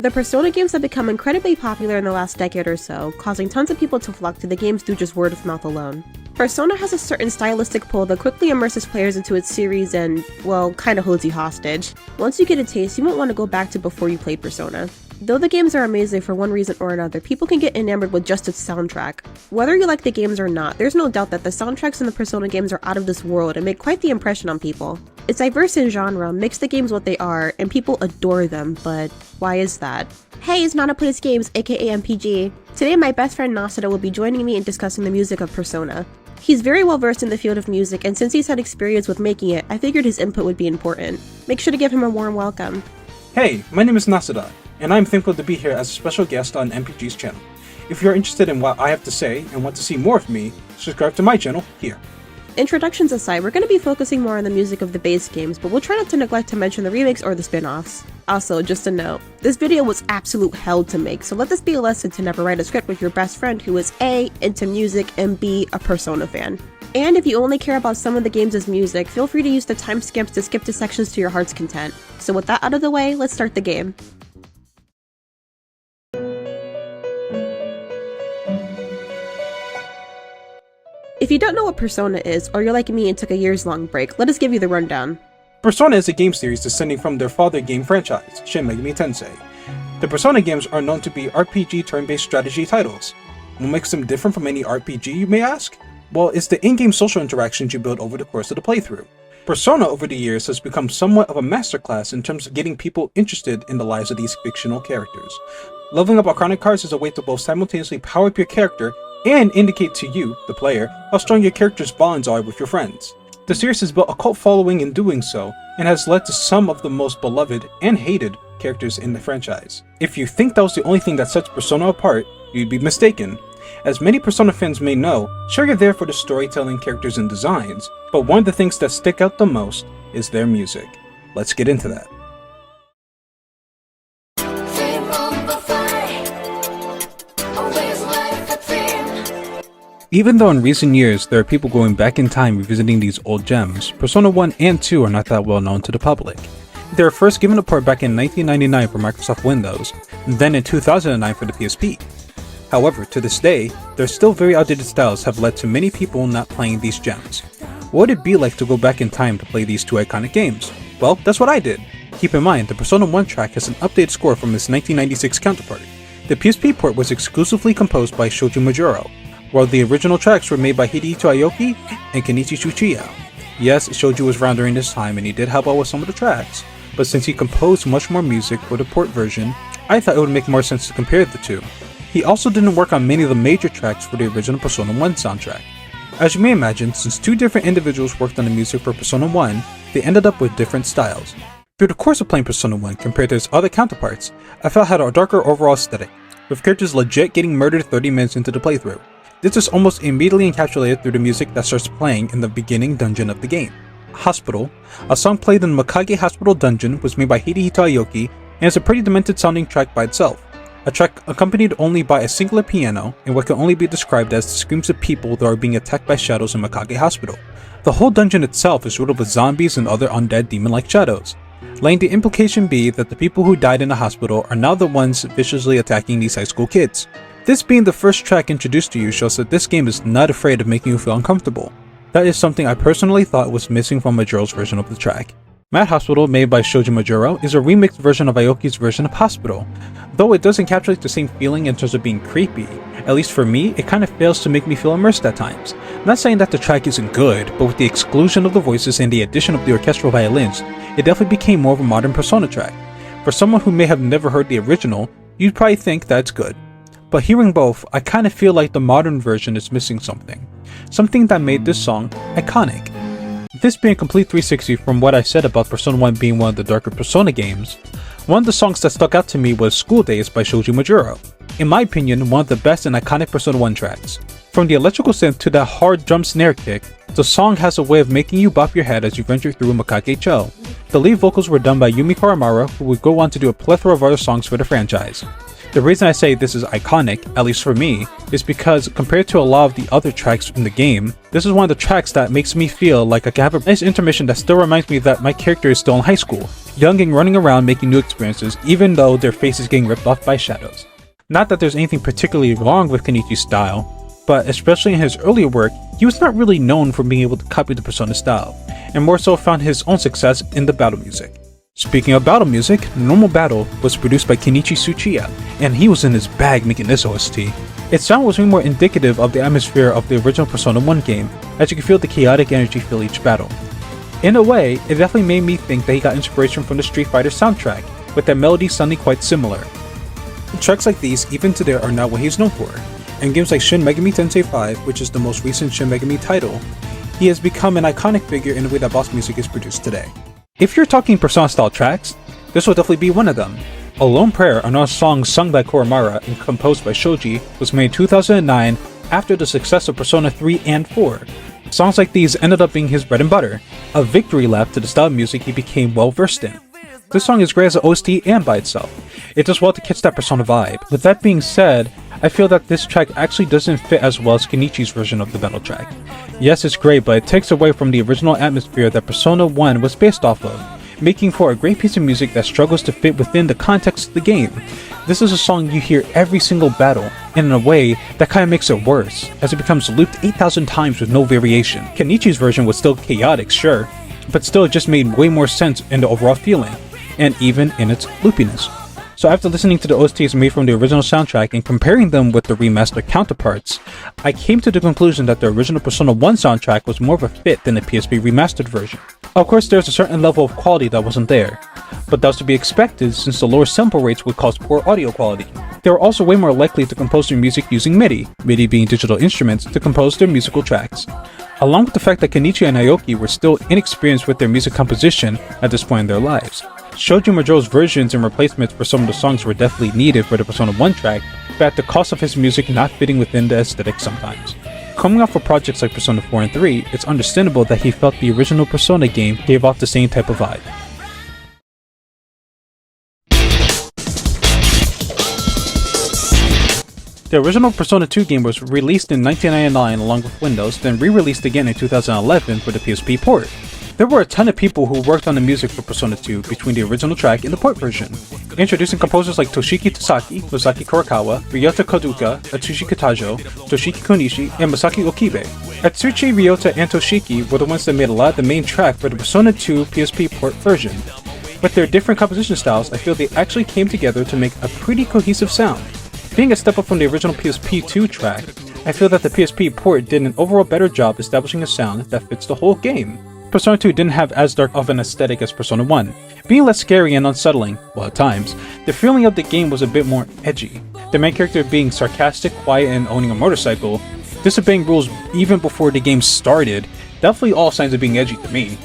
The Persona games have become incredibly popular in the last decade or so, causing tons of people to flock to the games through just word of mouth alone. Persona has a certain stylistic pull that quickly immerses players into its series and, well, kinda holds you hostage. Once you get a taste, you won't want to go back to before you played Persona. Though the games are amazing for one reason or another, people can get enamored with just its soundtrack. Whether you like the games or not, there's no doubt that the soundtracks in the Persona games are out of this world and make quite the impression on people. It's diverse in genre, makes the games what they are, and people adore them, but why is that? Hey, it's Nana Plays Games, aka MPG. Today my best friend Nasida will be joining me in discussing the music of Persona. He's very well versed in the field of music, and since he's had experience with making it, I figured his input would be important. Make sure to give him a warm welcome. Hey, my name is Nasida, and I'm thankful to be here as a special guest on MPG's channel. If you're interested in what I have to say and want to see more of me, subscribe to my channel here. Introductions aside, we're going to be focusing more on the music of the base games, but we'll try not to neglect to mention the remakes or the spin-offs. Also, just a note, this video was absolute hell to make, so let this be a lesson to never write a script with your best friend who is A, into music, and B, a Persona fan. And if you only care about some of the games' music, feel free to use the timestamps to skip to sections to your heart's content. So with that out of the way, let's start the game. If you don't know what Persona is, or you're like me and took a years-long break, let us give you the rundown. Persona is a game series descending from their father game franchise, Shin Megami Tensei. The Persona games are known to be RPG turn-based strategy titles. What makes them different from any RPG, you may ask? Well, it's the in-game social interactions you build over the course of the playthrough. Persona over the years has become somewhat of a masterclass in terms of getting people interested in the lives of these fictional characters. Leveling up iconic cards is a way to both simultaneously power up your character and indicate to you, the player, how strong your character's bonds are with your friends. The series has built a cult following in doing so, and has led to some of the most beloved and hated characters in the franchise. If you think that was the only thing that sets Persona apart, you'd be mistaken. As many Persona fans may know, sure you're there for the storytelling, characters, and designs, but one of the things that stick out the most is their music. Let's get into that. Even though in recent years there are people going back in time revisiting these old gems, Persona 1 and 2 are not that well known to the public. They were first given apart back in 1999 for Microsoft Windows, and then in 2009 for the PSP. However, to this day, their still very outdated styles have led to many people not playing these gems. What would it be like to go back in time to play these two iconic games? Well, that's what I did. Keep in mind, the Persona 1 track has an updated score from its 1996 counterpart. The PSP port was exclusively composed by Shoji Majuro, while the original tracks were made by Hidehito Aoki and Kenichi Tsuchiya. Yes, Shoji was around during this time and he did help out with some of the tracks, but since he composed much more music for the port version, I thought it would make more sense to compare the two. He also didn't work on many of the major tracks for the original Persona 1 soundtrack. As you may imagine, since two different individuals worked on the music for Persona 1, they ended up with different styles. Through the course of playing Persona 1 compared to its other counterparts, I felt it had a darker overall aesthetic, with characters legit getting murdered 30 minutes into the playthrough. This is almost immediately encapsulated through the music that starts playing in the beginning dungeon of the game. Hospital, a song played in the Makage Hospital dungeon, was made by Hidehito Aoki and is a pretty demented sounding track by itself. A track accompanied only by a singular piano and what can only be described as the screams of people that are being attacked by shadows in Makage Hospital. The whole dungeon itself is riddled with zombies and other undead demon-like shadows, letting the implication be that the people who died in the hospital are now the ones viciously attacking these high school kids. This being the first track introduced to you shows that this game is not afraid of making you feel uncomfortable. That is something I personally thought was missing from Majuro's version of the track. Mad Hospital, made by Shoji Majuro, is a remixed version of Aoki's version of Hospital. Though it does encapsulate the same feeling in terms of being creepy, at least for me, it kind of fails to make me feel immersed at times. Not saying that the track isn't good, but with the exclusion of the voices and the addition of the orchestral violins, it definitely became more of a modern Persona track. For someone who may have never heard the original, you'd probably think that's good. But hearing both, I kind of feel like the modern version is missing something. Something that made this song iconic. This being a complete 360 from what I said about Persona 1 being one of the darker Persona games, one of the songs that stuck out to me was School Days by Shoji Majuro. In my opinion, one of the best and iconic Persona 1 tracks. From the electrical synth to that hard drum snare kick, the song has a way of making you bop your head as you venture through Makage-cho. The lead vocals were done by Yumi Karamura, who would go on to do a plethora of other songs for the franchise. The reason I say this is iconic, at least for me, is because compared to a lot of the other tracks in the game, this is one of the tracks that makes me feel like I can have a nice intermission that still reminds me that my character is still in high school. young and running around making new experiences even though their face is getting ripped off by shadows. Not that there's anything particularly wrong with Kenichi's style, but especially in his earlier work, he was not really known for being able to copy the Persona style, and more so found his own success in the battle music. Speaking of battle music, Normal Battle was produced by Kenichi Tsuchiya, and he was in his bag making this OST. Its sound was way more indicative of the atmosphere of the original Persona 1 game, as you can feel the chaotic energy fill each battle. In a way, it definitely made me think that he got inspiration from the Street Fighter soundtrack, with their melody sounding quite similar. Tracks like these, even today, are not what he's known for. In games like Shin Megami Tensei 5, which is the most recent Shin Megami title, he has become an iconic figure in the way that boss music is produced today. If you're talking Persona-style tracks, this will definitely be one of them. A Lone Prayer, another song sung by Koromara and composed by Shoji, was made in 2009 after the success of Persona 3 and 4. Songs like these ended up being his bread and butter, a victory lap to the style of music he became well versed in. This song is great as an OST and by itself. It does well to catch that Persona vibe. With that being said, I feel that this track actually doesn't fit as well as Kenichi's version of the battle track. Yes, it's great, but it takes away from the original atmosphere that Persona 1 was based off of, making for a great piece of music that struggles to fit within the context of the game. This is a song you hear every single battle, and in a way, that kinda makes it worse, as it becomes looped 8,000 times with no variation. Kenichi's version was still chaotic, sure, but still it just made way more sense in the overall feeling, and even in its loopiness. So after listening to the OSTs made from the original soundtrack and comparing them with the remastered counterparts, I came to the conclusion that the original Persona 1 soundtrack was more of a fit than the PSP remastered version. Of course, there's a certain level of quality that wasn't there, but that was to be expected since the lower sample rates would cause poor audio quality. They were also way more likely to compose their music using MIDI being digital instruments, to compose their musical tracks. Along with the fact that Kenichi and Naoki were still inexperienced with their music composition at this point in their lives. Shoji Majo's versions and replacements for some of the songs were definitely needed for the Persona 1 track, but at the cost of his music not fitting within the aesthetic sometimes. Coming off of projects like Persona 4 and 3, it's understandable that he felt the original Persona game gave off the same type of vibe. The original Persona 2 game was released in 1999 along with Windows, then re-released again in 2011 for the PSP port. There were a ton of people who worked on the music for Persona 2 between the original track and the port version, introducing composers like Toshiki Tasaki, Masaki Kurokawa, Ryota Koduka, Atsushi Kitajo, Toshiki Konishi, and Masaki Okibe. Atsushi, Ryota, and Toshiki were the ones that made a lot of the main track for the Persona 2 PSP port version. With their different composition styles, I feel they actually came together to make a pretty cohesive sound. Being a step up from the original PSP 2 track, I feel that the PSP port did an overall better job establishing a sound that fits the whole game. Persona 2 didn't have as dark of an aesthetic as Persona 1. Being less scary and unsettling, well at times, the feeling of the game was a bit more edgy. The main character being sarcastic, quiet, and owning a motorcycle, disobeying rules even before the game started, definitely all signs of being edgy to me.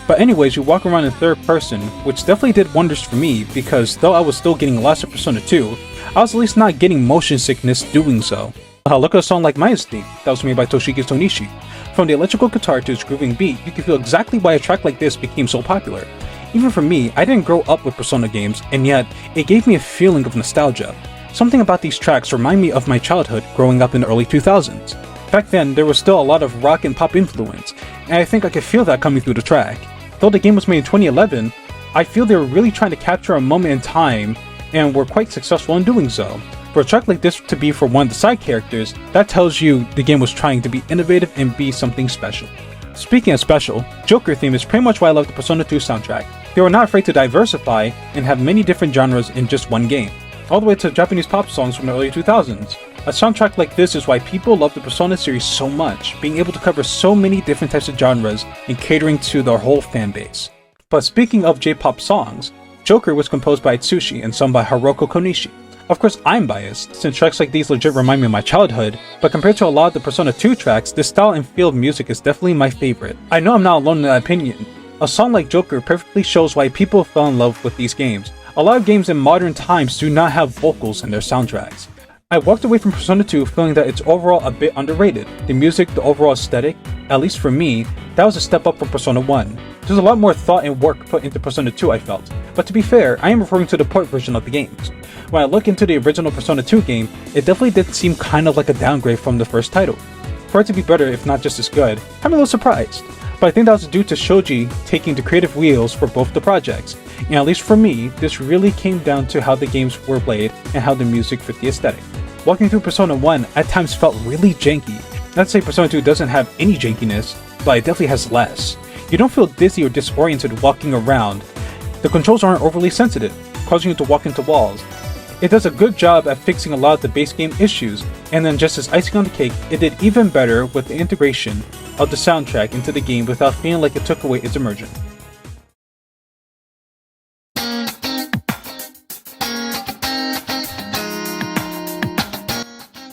But anyways, you walk around in third person, which definitely did wonders for me because though I was still getting lost in Persona 2, I was at least not getting motion sickness doing so. Look at a song like Maya's theme, that was made by Toshiki Tonishi. From the electrical guitar to its grooving beat, you can feel exactly why a track like this became so popular. Even for me, I didn't grow up with Persona games, and yet, it gave me a feeling of nostalgia. Something about these tracks remind me of my childhood growing up in the early 2000s. Back then, there was still a lot of rock and pop influence, and I think I could feel that coming through the track. Though the game was made in 2011, I feel they were really trying to capture a moment in time, and were quite successful in doing so. For a track like this to be for one of the side characters, that tells you the game was trying to be innovative and be something special. Speaking of special, Joker theme is pretty much why I love the Persona 2 soundtrack. They were not afraid to diversify and have many different genres in just one game, all the way to Japanese pop songs from the early 2000s. A soundtrack like this is why people love the Persona series so much, being able to cover so many different types of genres and catering to their whole fanbase. But speaking of J-pop songs, Joker was composed by Atsushi and sung by Haruko Konishi. Of course, I'm biased, since tracks like these legit remind me of my childhood, but compared to a lot of the Persona 2 tracks, this style and feel of music is definitely my favorite. I know I'm not alone in that opinion. A song like Joker perfectly shows why people fell in love with these games. A lot of games in modern times do not have vocals in their soundtracks. I walked away from Persona 2 feeling that it's overall a bit underrated. The music, the overall aesthetic, at least for me, that was a step up from Persona 1. There's a lot more thought and work put into Persona 2 I felt, but to be fair, I am referring to the port version of the games. When I look into the original Persona 2 game, it definitely did seem kind of like a downgrade from the first title. For it to be better if not just as good, I'm a little surprised. but I think that was due to Shoji taking the creative wheels for both the projects, and at least for me, this really came down to how the games were played and how the music fit the aesthetic. Walking through Persona 1 at times felt really janky. Not to say Persona 2 doesn't have any jankiness, but it definitely has less. You don't feel dizzy or disoriented walking around. The controls aren't overly sensitive, causing you to walk into walls. It does a good job at fixing a lot of the base game issues, and then just as icing on the cake, it did even better with the integration of the soundtrack into the game without feeling like it took away its immersion.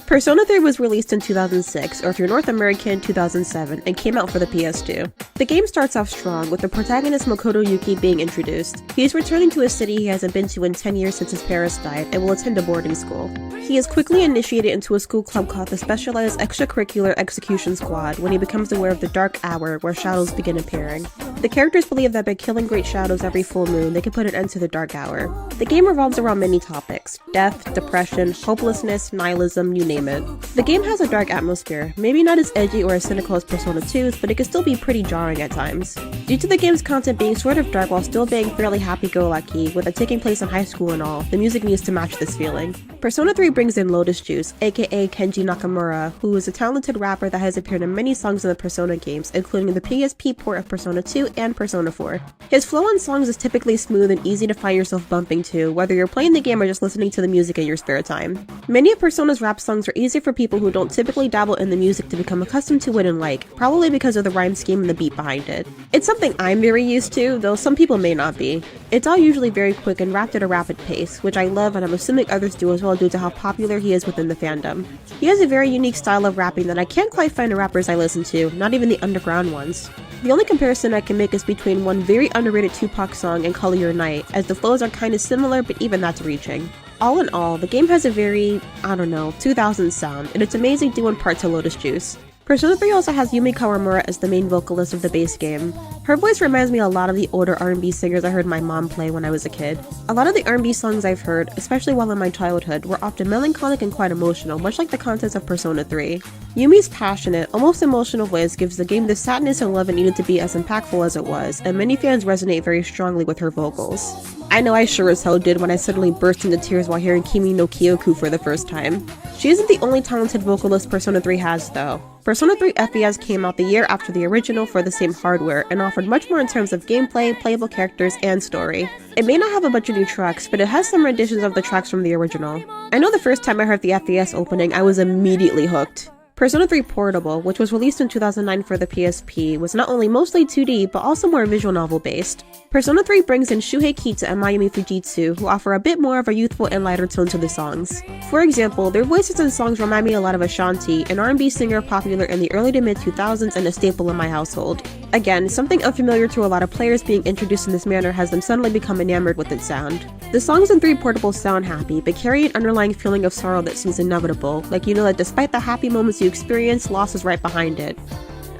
Persona 3 was released in 2006, or if you're North American, 2007, and came out for the PS2. The game starts off strong, with the protagonist Makoto Yuki being introduced. He is returning to a city he hasn't been to in 10 years since his parents died, and will attend a boarding school. He is quickly initiated into a school club called the Specialized Extracurricular Execution Squad when he becomes aware of the Dark Hour, where shadows begin appearing. The characters believe that by killing great shadows every full moon, they can put an end to the Dark Hour. The game revolves around many topics: death, depression, hopelessness, nihilism, you name it. The game has a dark atmosphere, maybe not as edgy or as cynical as Persona 2's, but it can still be pretty jarring at times. Due to the game's content being sort of dark while still being fairly happy-go-lucky, with it taking place in high school and all, the music needs to match this feeling. Persona 3 brings in Lotus Juice, aka Kenji Nakamura, who is a talented rapper that has appeared in many songs in the Persona games, including the PSP port of Persona 2 and Persona 4. His flow on songs is typically smooth and easy to find yourself bumping to, whether you're playing the game or just listening to the music in your spare time. Many of Persona's rap songs are easy for people who don't typically dabble in the music to become accustomed to it and like, probably because of the rhyme scheme and the beat behind it. It's something I'm very used to, though some people may not be. It's all usually very quick and rapped at a rapid pace, which I love and I'm assuming others do as well due to how popular he is within the fandom. He has a very unique style of rapping that I can't quite find in rappers I listen to, not even the underground ones. The only comparison I can make is between one very underrated Tupac song and Color Your Night, as the flows are kinda similar, but even that's reaching. All in all, the game has a very, 2000s sound, and it's amazing due in part to Lotus Juice. Persona 3 also has Yumi Kawamura as the main vocalist of the base game. Her voice reminds me a lot of the older R&B singers I heard my mom play when I was a kid. A lot of the R&B songs I've heard, especially while in my childhood, were often melancholic and quite emotional, much like the contents of Persona 3. Yumi's passionate, almost emotional voice gives the game the sadness and love it needed to be as impactful as it was, and many fans resonate very strongly with her vocals. I know I sure as hell did when I suddenly burst into tears while hearing Kimi no Kyoku for the first time. She isn't the only talented vocalist Persona 3 has, though. Persona 3 FES came out the year after the original for the same hardware, and offered much more in terms of gameplay, playable characters, and story. It may not have a bunch of new tracks, but it has some renditions of the tracks from the original. I know the first time I heard the FES opening, I was immediately hooked. Persona 3 Portable, which was released in 2009 for the PSP, was not only mostly 2D, but also more visual novel based. Persona 3 brings in Shuhei Kita and Mayumi Fujitsu, who offer a bit more of a youthful and lighter tone to the songs. For example, their voices and songs remind me a lot of Ashanti, an R&B singer popular in the early to mid 2000s and a staple in my household. Again, something unfamiliar to a lot of players being introduced in this manner has them suddenly become enamored with its sound. The songs in 3 Portable sound happy, but carry an underlying feeling of sorrow that seems inevitable, like you know that despite the happy moments you experience, loss is right behind it.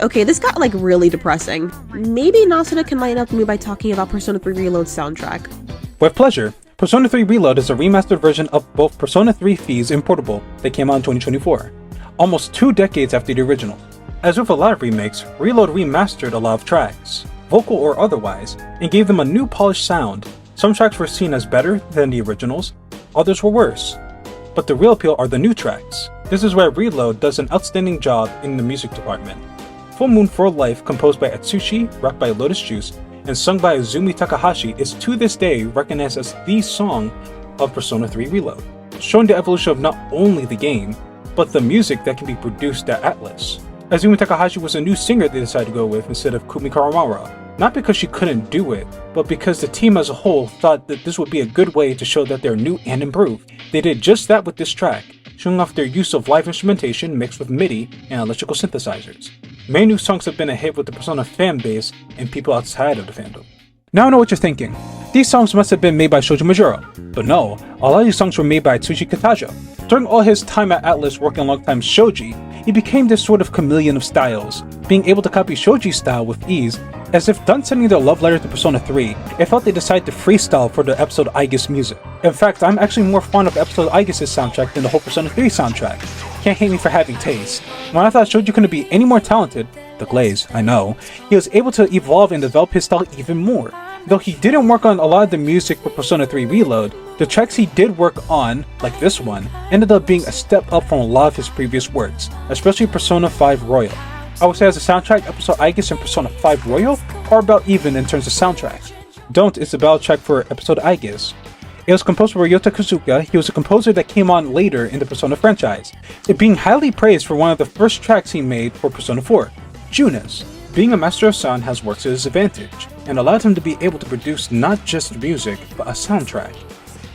Okay, this got like really depressing. Maybe Nasida can lighten up me by talking about Persona 3 Reload's soundtrack. With pleasure. Persona 3 Reload is a remastered version of both Persona 3 FES and Portable that came out in 2024, almost 2 decades after the original. As with a lot of remakes, Reload remastered a lot of tracks, vocal or otherwise, and gave them a new polished sound. Some tracks were seen as better than the originals, others were worse. But the real appeal are the new tracks. This is where Reload does an outstanding job in the music department. Full Moon for Life, composed by Atsushi, rapped by Lotus Juice, and sung by Izumi Takahashi, is to this day recognized as the song of Persona 3 Reload, showing the evolution of not only the game, but the music that can be produced at Atlus. Izumi Takahashi was a new singer they decided to go with instead of Kumi Kawamura, not because she couldn't do it, but because the team as a whole thought that this would be a good way to show that they're new and improved. They did just that with this track, showing off their use of live instrumentation mixed with MIDI and electrical synthesizers. Many new songs have been a hit with the Persona fan base and people outside of the fandom. Now I know what you're thinking. These songs must have been made by Shoji Majuro. But no, a lot of these songs were made by Atsushi Kitajo. During all his time at Atlus working alongside Shoji, he became this sort of chameleon of styles, being able to copy Shoji's style with ease. As if done sending their love letter to Persona 3, it felt they decided to freestyle for the episode Aegis music. In fact, I'm actually more fond of episode Aegis' soundtrack than the whole Persona 3 soundtrack. Can't hate me for having taste. When I thought Shoji couldn't be any more talented, the glaze, I know, he was able to evolve and develop his style even more. Though he didn't work on a lot of the music for Persona 3 Reload, the tracks he did work on, like this one, ended up being a step up from a lot of his previous works, especially Persona 5 Royal. I would say as a soundtrack, episode Aegis and Persona 5 Royal are about even in terms of soundtracks. Don't is the battle track for episode Aegis. It was composed by Ryota Kuzuka. He was a composer that came on later in the Persona franchise, it being highly praised for one of the first tracks he made for Persona 4, Junas. Being a master of sound has worked to his advantage, and allowed him to be able to produce not just music, but a soundtrack.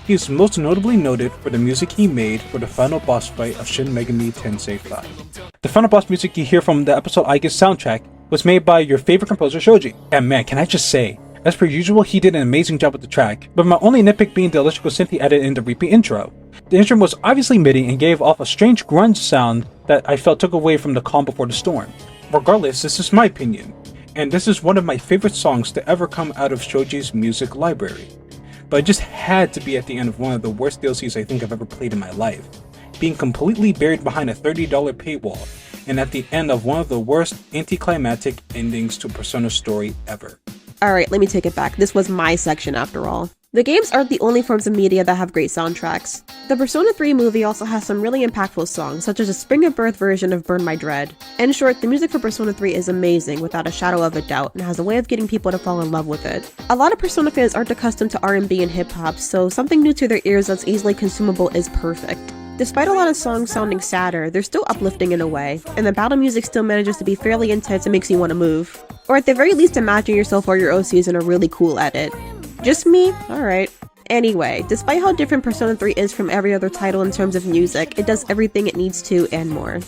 He is most notably noted for the music he made for the final boss fight of Shin Megami Tensei 5. The final boss music you hear from the episode Aegis soundtrack was made by your favorite composer Shoji, and man, can I just say, as per usual, he did an amazing job with the track, but my only nitpick being the electrical synth he added in the repeat intro. The instrument was obviously MIDI and gave off a strange grunge sound that I felt took away from the calm before the storm. Regardless, this is my opinion, and this is one of my favorite songs to ever come out of Shoji's music library. But it just had to be at the end of one of the worst DLCs I think I've ever played in my life, being completely buried behind a $30 paywall, and at the end of one of the worst anticlimactic endings to Persona story ever. Alright, let me take it back. This was my section after all. The games aren't the only forms of media that have great soundtracks. The Persona 3 movie also has some really impactful songs, such as a Spring of Birth version of Burn My Dread. In short, the music for Persona 3 is amazing without a shadow of a doubt, and has a way of getting people to fall in love with it. A lot of Persona fans aren't accustomed to R&B and hip-hop, so something new to their ears that's easily consumable is perfect. Despite a lot of songs sounding sadder, they're still uplifting in a way, and the battle music still manages to be fairly intense and makes you want to move. Or at the very least imagine yourself or your OCs and are really cool at it. Just me? Alright. Anyway, despite how different Persona 3 is from every other title in terms of music, it does everything it needs to and more.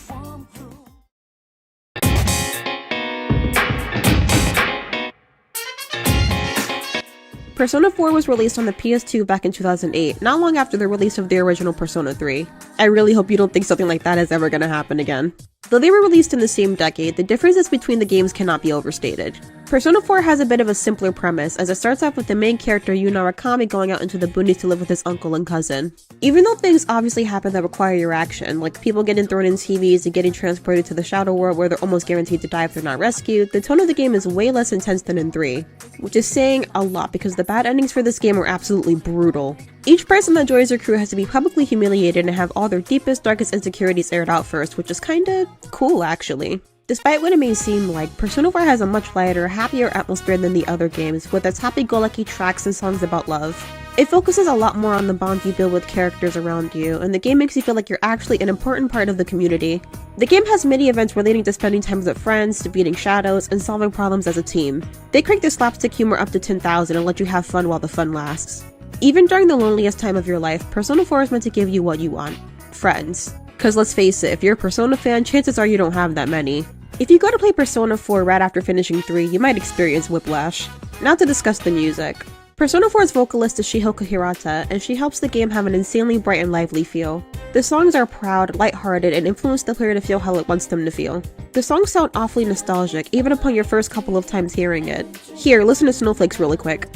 Persona 4 was released on the PS2 back in 2008, not long after the release of the original Persona 3. I really hope you don't think something like that is ever gonna happen again. Though they were released in the same decade, the differences between the games cannot be overstated. Persona 4 has a bit of a simpler premise, as it starts off with the main character Yu Narakami going out into the boonies to live with his uncle and cousin. Even though things obviously happen that require your action, like people getting thrown in TVs and getting transported to the Shadow World where they're almost guaranteed to die if they're not rescued, the tone of the game is way less intense than in 3, which is saying a lot because the bad endings for this game are absolutely brutal. Each person that joins your crew has to be publicly humiliated and have all their deepest, darkest insecurities aired out first, which is kinda cool actually. Despite what it may seem like, Persona 4 has a much lighter, happier atmosphere than the other games, with its happy-go-lucky tracks and songs about love. It focuses a lot more on the bond you build with characters around you, and the game makes you feel like you're actually an important part of the community. The game has many events relating to spending time with friends, defeating shadows, and solving problems as a team. They crank their slapstick humor up to 10,000 and let you have fun while the fun lasts. Even during the loneliest time of your life, Persona 4 is meant to give you what you want. Friends. Cause let's face it, if you're a Persona fan, chances are you don't have that many. If you go to play Persona 4 right after finishing 3, you might experience whiplash. Not to discuss the music. Persona 4's vocalist is Shihoka Hirata, and she helps the game have an insanely bright and lively feel. The songs are proud, lighthearted, and influence the player to feel how it wants them to feel. The songs sound awfully nostalgic, even upon your first couple of times hearing it. Here, listen to Snowflakes really quick.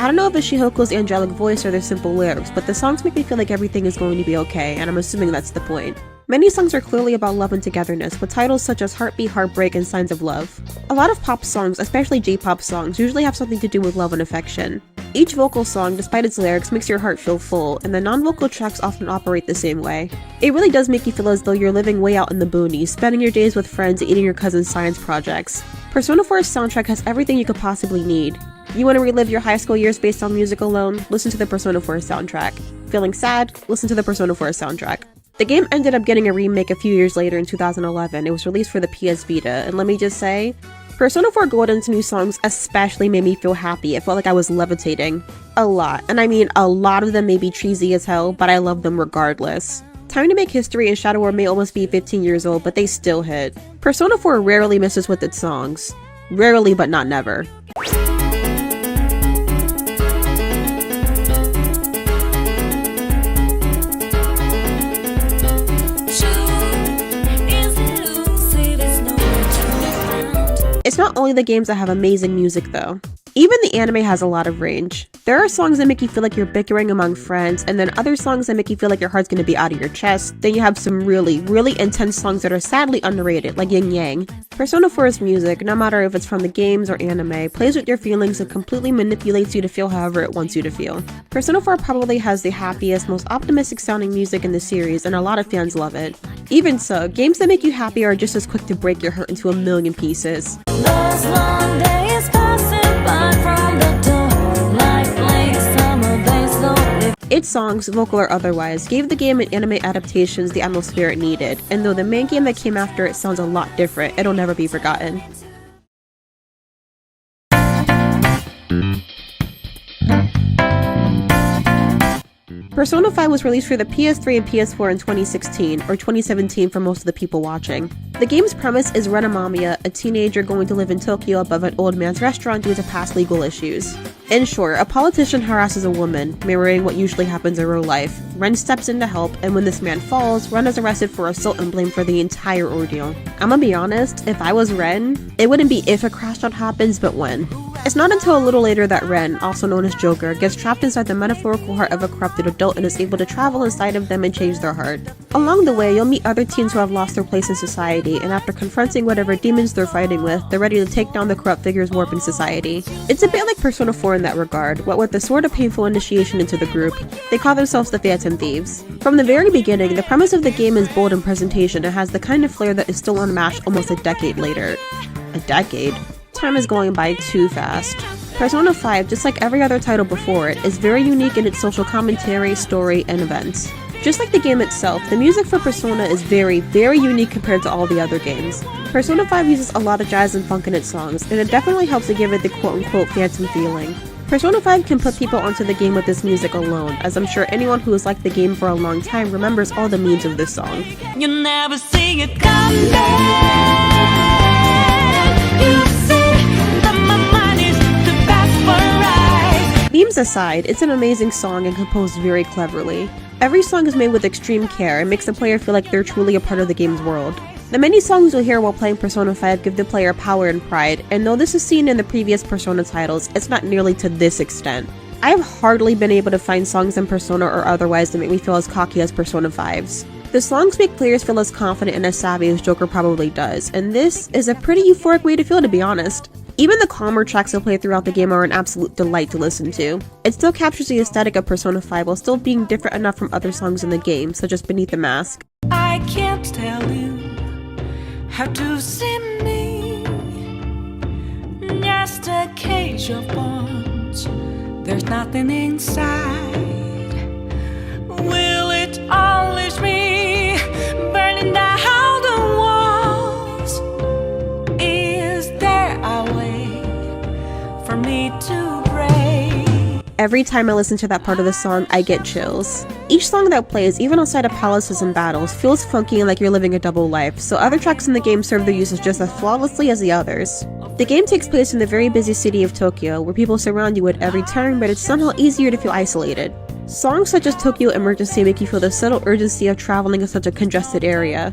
I don't know if it's Shihoko's angelic voice or their simple lyrics, but the songs make me feel like everything is going to be okay, and I'm assuming that's the point. Many songs are clearly about love and togetherness, with titles such as Heartbeat, Heartbreak, and Signs of Love. A lot of pop songs, especially J-pop songs, usually have something to do with love and affection. Each vocal song, despite its lyrics, makes your heart feel full, and the non-vocal tracks often operate the same way. It really does make you feel as though you're living way out in the boonies, spending your days with friends and eating your cousin's science projects. Persona 4's soundtrack has everything you could possibly need. You want to relive your high school years based on music alone? Listen to the Persona 4 soundtrack. Feeling sad? Listen to the Persona 4 soundtrack. The game ended up getting a remake a few years later in 2011. It was released for the PS Vita, and let me just say, Persona 4 Golden's new songs especially made me feel happy. It felt like I was levitating. A lot. And I mean, a lot of them may be cheesy as hell, but I love them regardless. Time to Make History and Shadow War may almost be 15 years old, but they still hit. Persona 4 rarely misses with its songs. Rarely, but not never. It's not only the games that have amazing music though. Even the anime has a lot of range. There are songs that make you feel like you're bickering among friends, and then other songs that make you feel like your heart's gonna be out of your chest. Then you have some really, really intense songs that are sadly underrated, like Yin Yang. Persona 4's music, no matter if it's from the games or anime, plays with your feelings and completely manipulates you to feel however it wants you to feel. Persona 4 probably has the happiest, most optimistic sounding music in the series, and a lot of fans love it. Even so, games that make you happy are just as quick to break your heart into a million pieces. Those long days passing by from the door, like late summer days don't. Its songs, vocal or otherwise, gave the game and anime adaptations the atmosphere it needed, and though the main game that came after it sounds a lot different, it'll never be forgotten. Persona 5 was released for the PS3 and PS4 in 2016, or 2017 for most of the people watching. The game's premise is Ren Amamiya, a teenager going to live in Tokyo above an old man's restaurant due to past legal issues. In short, a politician harasses a woman, mirroring what usually happens in real life. Ren steps in to help, and when this man falls, Ren is arrested for assault and blamed for the entire ordeal. I'ma be honest, if I was Ren, it wouldn't be if a crash out happens, but when. It's not until a little later that Ren, also known as Joker, gets trapped inside the metaphorical heart of a corrupted adult and is able to travel inside of them and change their heart. Along the way, you'll meet other teens who have lost their place in society, and after confronting whatever demons they're fighting with, they're ready to take down the corrupt figures warping society. It's a bit like Persona 4 in that regard, what with the sort of painful initiation into the group. They call themselves the Phantom Thieves. From the very beginning, the premise of the game is bold in presentation and has the kind of flair that is still unmatched almost a decade later. A decade? Time is going by too fast. Persona 5, just like every other title before it, is very unique in its social commentary, story, and events. Just like the game itself, the music for Persona is very, very unique compared to all the other games. Persona 5 uses a lot of jazz and funk in its songs, and it definitely helps to give it the quote-unquote phantom feeling. Persona 5 can put people onto the game with this music alone, as I'm sure anyone who has liked the game for a long time remembers all the memes of this song. You never see it come back. You see that my mind is too fast for right. Memes aside, it's an amazing song and composed very cleverly. Every song is made with extreme care and makes the player feel like they're truly a part of the game's world. The many songs you'll hear while playing Persona 5 give the player power and pride, and though this is seen in the previous Persona titles, it's not nearly to this extent. I have hardly been able to find songs in Persona or otherwise that make me feel as cocky as Persona 5's. The songs make players feel as confident and as savvy as Joker probably does, and this is a pretty euphoric way to feel, to be honest. Even the calmer tracks that play throughout the game are an absolute delight to listen to. It still captures the aesthetic of Persona 5 while still being different enough from other songs in the game, such as Beneath the Mask. I can't tell you how to see me. Just a cage of bones. There's nothing inside. Will it unleash me? Burning down the walls. Is there a way for me to break? Every time I listen to that part of the song, I get chills. Each song that plays, even outside of palaces and battles, feels funky and like you're living a double life, so other tracks in the game serve their uses just as flawlessly as the others. The game takes place in the very busy city of Tokyo, where people surround you at every turn, but it's somehow easier to feel isolated. Songs such as Tokyo Emergency make you feel the subtle urgency of traveling in such a congested area.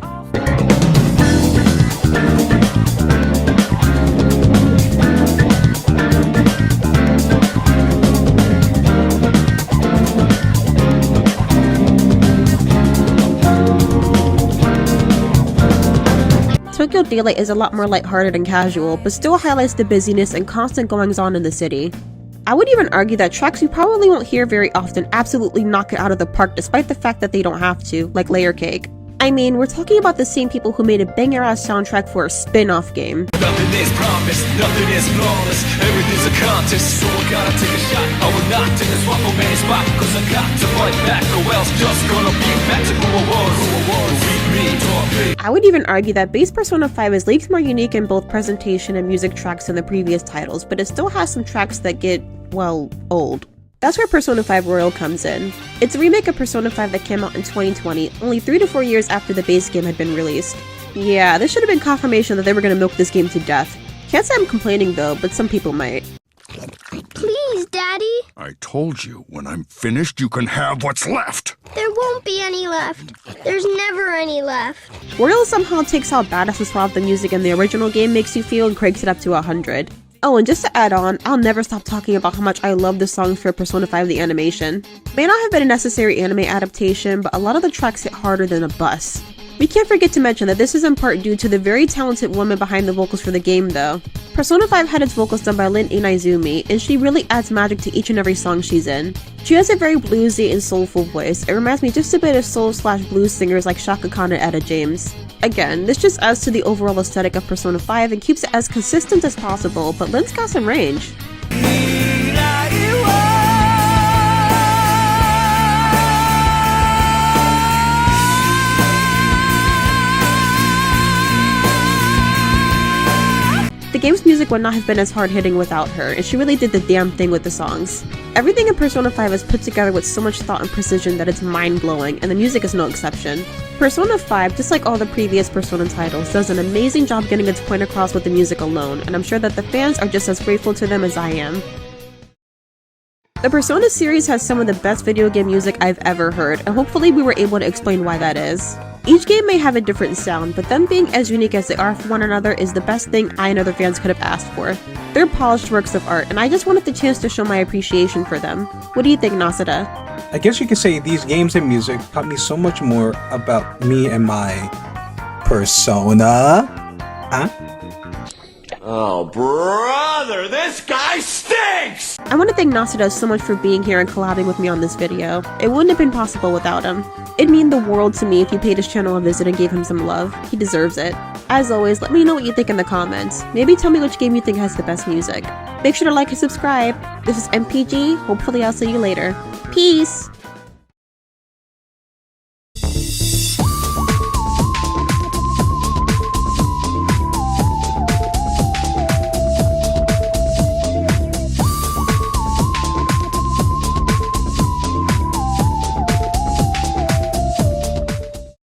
Tokyo Daylight is a lot more lighthearted and casual, but still highlights the busyness and constant goings-on in the city. I would even argue that tracks you probably won't hear very often absolutely knock it out of the park despite the fact that they don't have to, like Layer Cake. I mean, we're talking about the same people who made a banger-ass soundtrack for a spin-off game. Nothing is promised, nothing is flawless, everything's a contest, so I gotta take a shot. I will not take this waffle man spot, cause I got to fight back, or else just gonna be back to who I was. Read me, talk me. I would even argue that base Persona 5 is leagues more unique in both presentation and music tracks than the previous titles, but it still has some tracks that get, well, old. That's where Persona 5 Royal comes in. It's a remake of Persona 5 that came out in 2020, only 3 to 4 years after the base game had been released. Yeah, this should have been confirmation that they were gonna milk this game to death. Can't say I'm complaining though, but some people might. Please, Daddy. I told you, when I'm finished, you can have what's left. There won't be any left. There's never any left. Royal somehow takes how badass as the music in the original game makes you feel and cranks it up to 100. Oh, and just to add on, I'll never stop talking about how much I love the songs for Persona 5 the animation. May not have been a necessary anime adaptation, but a lot of the tracks hit harder than a bus. We can't forget to mention that this is in part due to the very talented woman behind the vocals for the game though. Persona 5 had its vocals done by Lin Inaizumi, and she really adds magic to each and every song she's in. She has a very bluesy and soulful voice. It reminds me just a bit of soul/blues singers like Shaka Khan and Etta James. Again, this just adds to the overall aesthetic of Persona 5 and keeps it as consistent as possible, but Lin's got some range. The game's music would not have been as hard-hitting without her, and she really did the damn thing with the songs. Everything in Persona 5 is put together with so much thought and precision that it's mind-blowing, and the music is no exception. Persona 5, just like all the previous Persona titles, does an amazing job getting its point across with the music alone, and I'm sure that the fans are just as grateful to them as I am. The Persona series has some of the best video game music I've ever heard, and hopefully we were able to explain why that is. Each game may have a different sound, but them being as unique as they are for one another is the best thing I and other fans could have asked for. They're polished works of art, and I just wanted the chance to show my appreciation for them. What do you think, Nasida? I guess you could say these games and music taught me so much more about me and my persona. Huh? Oh, brother, this guy stinks! I want to thank Nasida so much for being here and collabing with me on this video. It wouldn't have been possible without him. It'd mean the world to me if you paid his channel a visit and gave him some love. He deserves it. As always, let me know what you think in the comments. Maybe tell me which game you think has the best music. Make sure to like and subscribe. This is MPG. Hopefully I'll see you later. Peace!